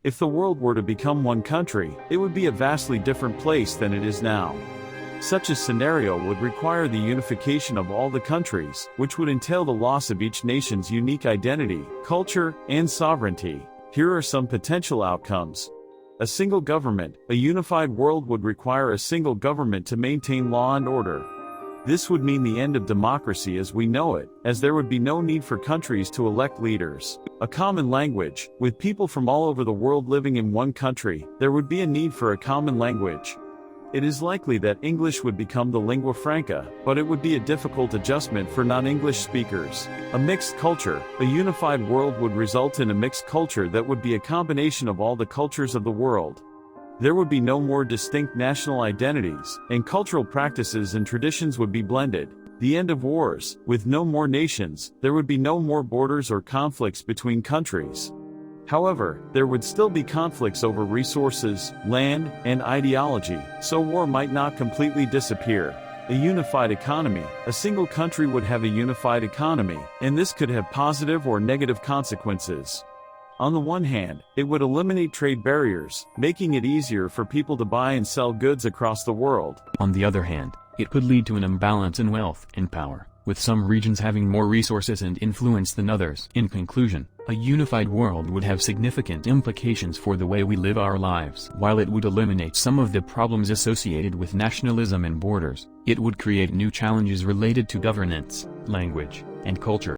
If the world were to become one country, it would be a vastly different place than it is now. Such a scenario would require the unification of all the countries, which would entail the loss of each nation's unique identity, culture, and sovereignty. Here are some potential outcomes. A single government. A unified world would require a single government to maintain law and order. This would mean the end of democracy as we know it, as there would be no need for countries to elect leaders. A common language. With people from all over the world living in one country, there would be a need for a common language. It is likely that English would become the lingua franca, but it would be a difficult adjustment for non-English speakers. A mixed culture. A unified world would result in a mixed culture that would be a combination of all the cultures of the world. There would be no more distinct national identities, and cultural practices and traditions would be blended. The end of wars. With no more nations, there would be no more borders or conflicts between countries. However, there would still be conflicts over resources, land, and ideology, so war might not completely disappear. A unified economy. A single country would have a unified economy, and this could have positive or negative consequences. On the one hand, it would eliminate trade barriers, making it easier for people to buy and sell goods across the world. On the other hand, it could lead to an imbalance in wealth and power, with some regions having more resources and influence than others. In conclusion, a unified world would have significant implications for the way we live our lives. While it would eliminate some of the problems associated with nationalism and borders, it would create new challenges related to governance, language, and culture.